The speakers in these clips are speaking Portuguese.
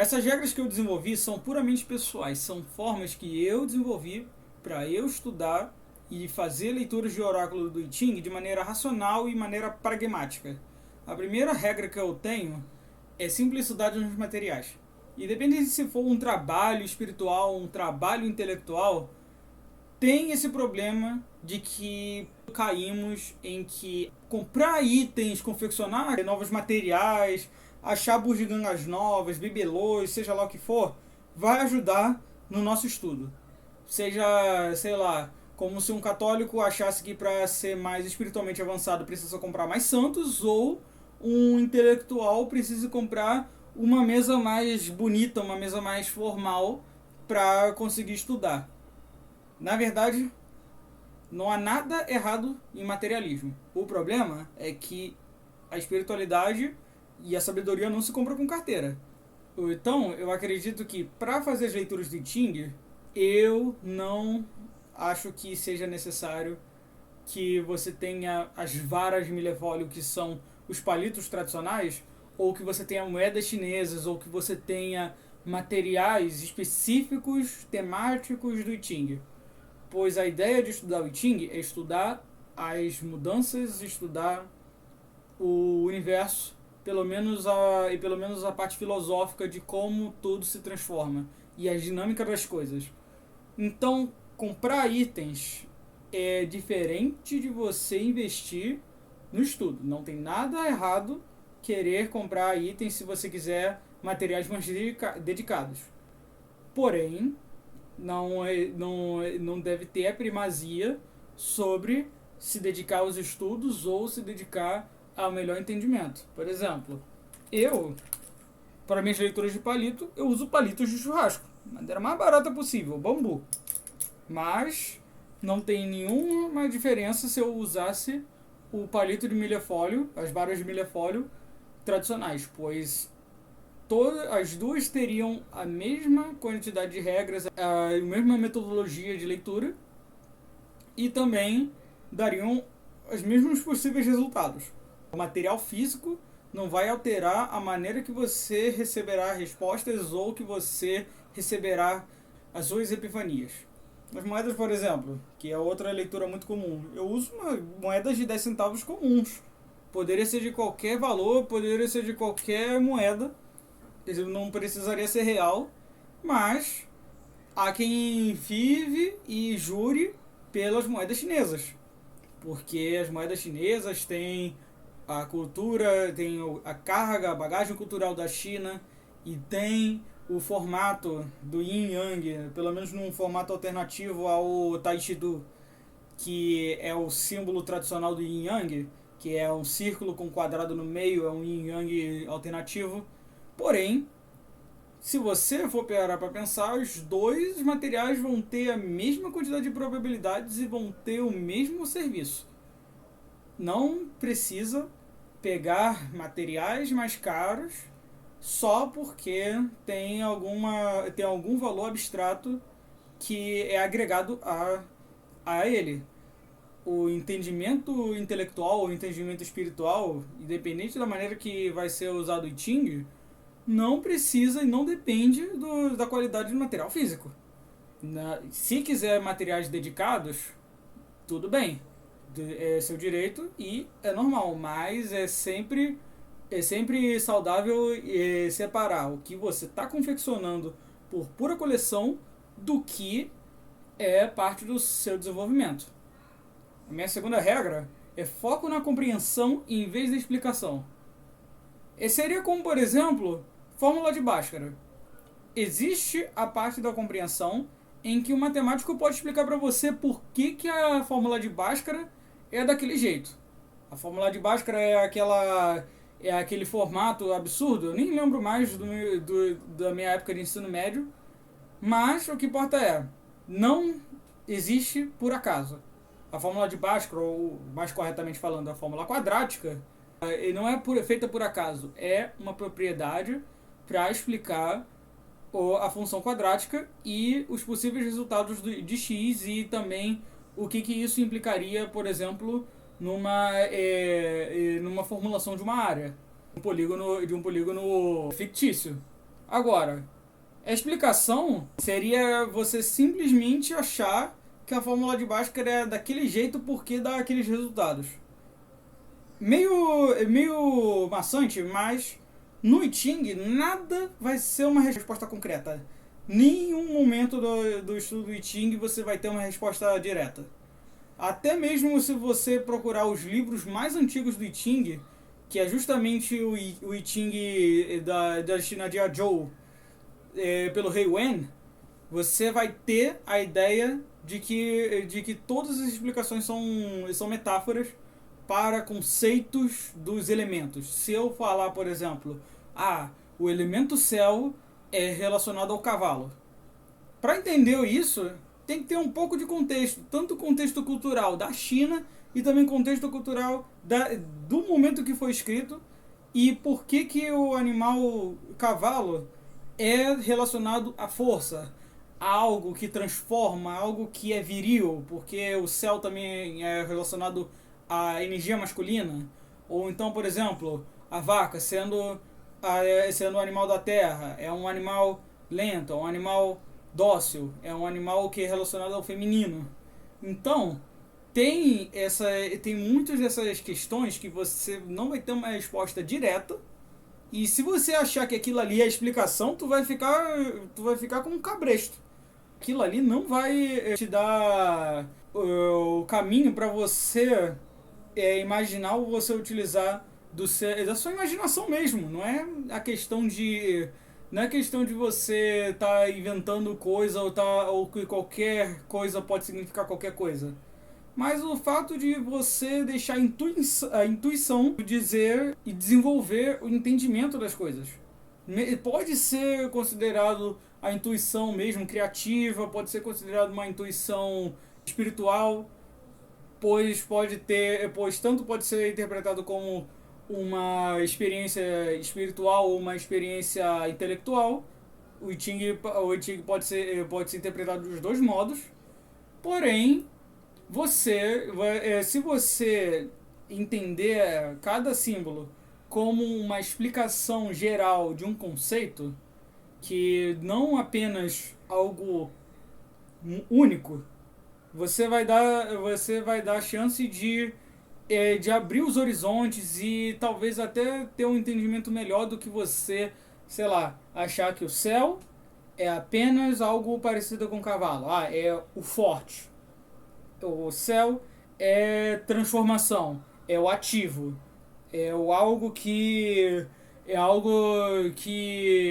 Essas regras que eu desenvolvi são puramente pessoais, são formas que eu desenvolvi para eu estudar e fazer leituras de oráculo do I Ching de maneira racional e maneira pragmática. A primeira regra que eu tenho é simplicidade nos materiais. Independente se for um trabalho espiritual, um trabalho intelectual, tem esse problema de que caímos em que comprar itens, confeccionar novos materiais, achar bugigangas novas, bibelôs, seja lá o que for, vai ajudar no nosso estudo. Seja, sei lá, como se um católico achasse que para ser mais espiritualmente avançado precisa comprar mais santos, ou um intelectual precisa comprar uma mesa mais bonita, uma mesa mais formal para conseguir estudar. Na verdade, não há nada errado em materialismo. O problema é que a espiritualidade e a sabedoria não se compram com carteira. Então, eu acredito que para fazer as leituras do I Ching, eu não acho que seja necessário que você tenha as varas de milefólio, que são os palitos tradicionais, ou que você tenha moedas chinesas, ou que você tenha materiais específicos, temáticos do I Ching. Pois a ideia de estudar o I Ching é estudar as mudanças, estudar o universo, pelo menos a parte filosófica de como tudo se transforma e a dinâmica das coisas. Então, comprar itens é diferente de você investir no estudo. Não tem nada errado querer comprar itens se você quiser materiais mais dedicados. Porém, não deve ter a primazia sobre se dedicar aos estudos ou se dedicar ao melhor entendimento. Por exemplo, para minhas leituras de palito, eu uso palitos de churrasco. Madeira mais barata possível, bambu. Mas não tem nenhuma diferença se eu usasse o palito de milefólio, as varas de milefólio tradicionais, pois as duas teriam a mesma quantidade de regras, a mesma metodologia de leitura e também dariam os mesmos possíveis resultados. O material físico não vai alterar a maneira que você receberá respostas ou que você receberá as suas epifanias. As moedas, por exemplo, que é outra leitura muito comum, eu uso moedas de 10 centavos comuns. Poderia ser de qualquer valor, poderia ser de qualquer moeda, não precisaria ser real, mas há quem vive e jure pelas moedas chinesas, porque as moedas chinesas têm a cultura, têm a carga, a bagagem cultural da China e tem o formato do Yin Yang, pelo menos num formato alternativo ao Tai Chi Do, que é o símbolo tradicional do Yin Yang, que é um círculo com um quadrado no meio, é um Yin Yang alternativo. Porém, se você for parar para pensar, os dois materiais vão ter a mesma quantidade de probabilidades e vão ter o mesmo serviço. Não precisa pegar materiais mais caros só porque tem algum valor abstrato que é agregado a ele. O entendimento intelectual, o entendimento espiritual, independente da maneira que vai ser usado o I Ching, não precisa e não depende da qualidade do material físico. Se quiser materiais dedicados, tudo bem, é seu direito e é normal, mas é sempre saudável separar o que você está confeccionando por pura coleção do que é parte do seu desenvolvimento. A minha segunda regra é foco na compreensão em vez da explicação. Seria como, por exemplo, fórmula de Bhaskara. Existe a parte da compreensão em que o matemático pode explicar para você por que a fórmula de Bhaskara é daquele jeito. A fórmula de Bhaskara é aquele formato absurdo, eu nem lembro mais da minha época de ensino médio, mas o que importa é, não existe por acaso. A fórmula de Bhaskara, ou mais corretamente falando, a fórmula quadrática, não é feita por acaso, é uma propriedade para explicar a função quadrática e os possíveis resultados de x e também o que isso implicaria, por exemplo, numa formulação de uma área, de um polígono fictício. Agora, a explicação seria você simplesmente achar que a fórmula de Bhaskara é daquele jeito porque dá aqueles resultados. Meio maçante, mas no I Ching nada vai ser uma resposta concreta. Nenhum momento do estudo do I Ching você vai ter uma resposta direta. Até mesmo se você procurar os livros mais antigos do I Ching, que é justamente o I Ching da China de Zhou, pelo Rei Wen, você vai ter a ideia de que todas as explicações são metáforas para conceitos dos elementos. Se eu falar, por exemplo, o elemento céu é relacionado ao cavalo. Para entender isso, tem que ter um pouco de contexto, tanto contexto cultural da China e também contexto cultural do momento que foi escrito e por que o animal cavalo é relacionado à força, a algo que transforma, algo que é viril, porque o céu também é relacionado à energia masculina. Ou então, por exemplo, a vaca sendo um animal da terra, é um animal lento, é um animal dócil, é um animal que é relacionado ao feminino. Então, tem muitas dessas questões que você não vai ter uma resposta direta. E se você achar que aquilo ali é a explicação, tu vai ficar com um cabresto. Aquilo ali não vai te dar o caminho para você imaginar ou você utilizar da sua imaginação mesmo. Não é questão de você estar inventando coisa ou que qualquer coisa pode significar qualquer coisa. Mas o fato de você deixar a intuição dizer e desenvolver o entendimento das coisas. Pode ser considerado a intuição mesmo criativa, pode ser considerado uma intuição espiritual, pois tanto pode ser interpretado como uma experiência espiritual ou uma experiência intelectual. O I Ching pode ser interpretado dos dois modos, porém se você entender cada símbolo como uma explicação geral de um conceito, que não apenas algo único, você vai dar a chance de abrir os horizontes e talvez até ter um entendimento melhor do que você, sei lá, achar que o céu é apenas algo parecido com o cavalo. É o forte. O céu é transformação, é o ativo, é algo que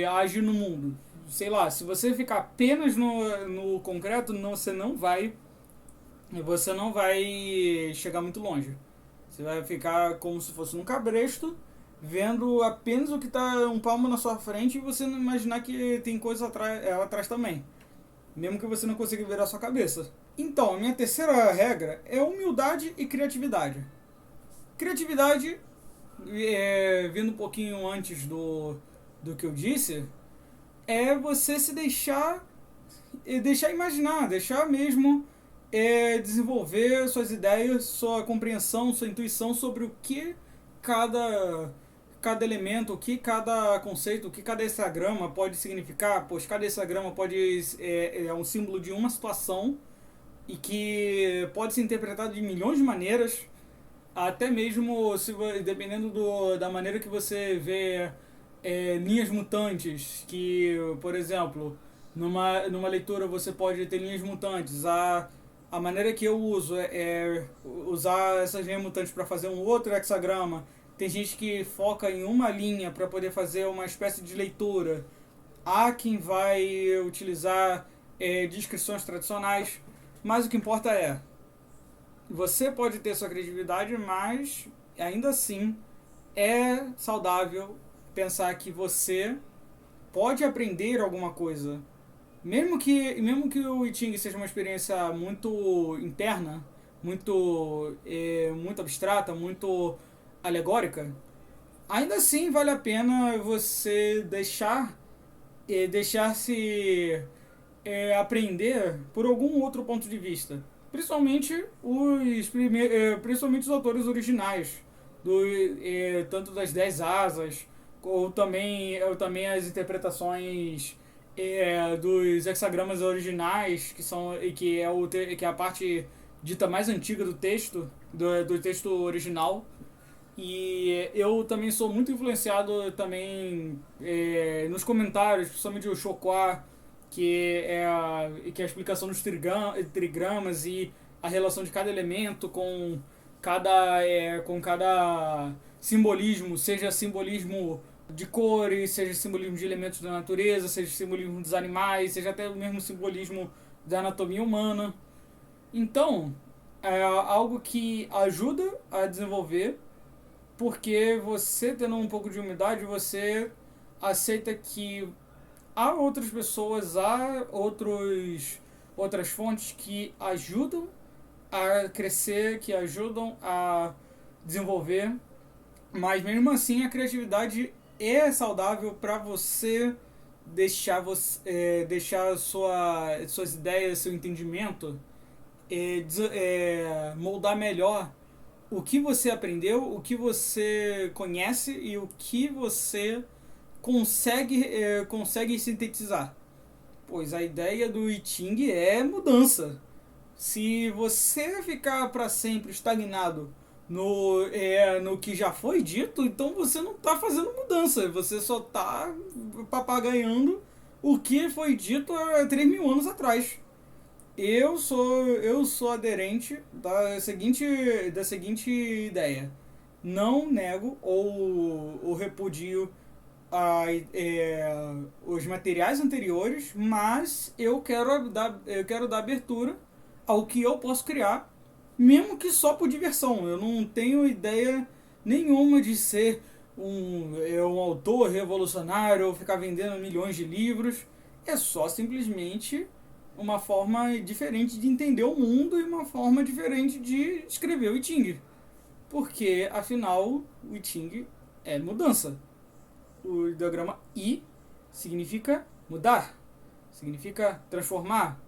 age no mundo. Sei lá, se você ficar apenas no concreto, você não vai chegar muito longe. Você vai ficar como se fosse um cabresto, vendo apenas o que está um palmo na sua frente e você não imaginar que tem coisa atrás também. Mesmo que você não consiga virar a sua cabeça. Então, a minha terceira regra é humildade e criatividade. Criatividade, vindo um pouquinho antes do que eu disse, é você se deixar imaginar, deixar mesmo desenvolver suas ideias, sua compreensão, sua intuição sobre o que cada elemento, o que cada conceito, o que cada hexagrama pode significar, pois cada hexagrama é um símbolo de uma situação e que pode ser interpretado de milhões de maneiras, até mesmo dependendo da maneira que você vê linhas mutantes, que, por exemplo, numa leitura você pode ter linhas mutantes. A maneira que eu uso é usar essas linhas mutantes para fazer um outro hexagrama. Tem gente que foca em uma linha para poder fazer uma espécie de leitura. Há quem vai utilizar descrições tradicionais, mas o que importa você pode ter sua criatividade, mas ainda assim é saudável pensar que você pode aprender alguma coisa. Mesmo que o I Ching seja uma experiência muito interna, muito abstrata, muito alegórica, ainda assim vale a pena você deixar-se aprender por algum outro ponto de vista. Principalmente os autores originais, tanto das 10 asas, ou também, as interpretações dos hexagramas originais, que é a parte dita mais antiga do texto, do texto original. E eu também sou muito influenciado também nos comentários, principalmente o Chocó, que é a explicação dos trigramas e a relação de cada elemento com cada simbolismo, seja simbolismo de cores, seja simbolismo de elementos da natureza, seja simbolismo dos animais, seja até o mesmo simbolismo da anatomia humana. Então, é algo que ajuda a desenvolver, porque você tendo um pouco de humildade, você aceita que há outras pessoas, outras fontes que ajudam a crescer, que ajudam a desenvolver, mas mesmo assim a criatividade é saudável para deixar suas ideias, seu entendimento, moldar melhor o que você aprendeu, o que você conhece e o que você consegue sintetizar. Pois a ideia do I Ching é mudança. Se você ficar para sempre estagnado no que já foi dito, então você não está fazendo mudança, você só está papagaiando o que foi dito há 3.000 anos atrás. Eu sou aderente da seguinte ideia. Não nego ou repudio os materiais anteriores, mas eu quero dar abertura ao que eu posso criar, mesmo que só por diversão. Eu não tenho ideia nenhuma de ser um autor revolucionário ou ficar vendendo milhões de livros. É só simplesmente uma forma diferente de entender o mundo e uma forma diferente de escrever o I Ching. Porque, afinal, o I Ching é mudança. O ideograma I significa mudar, significa transformar,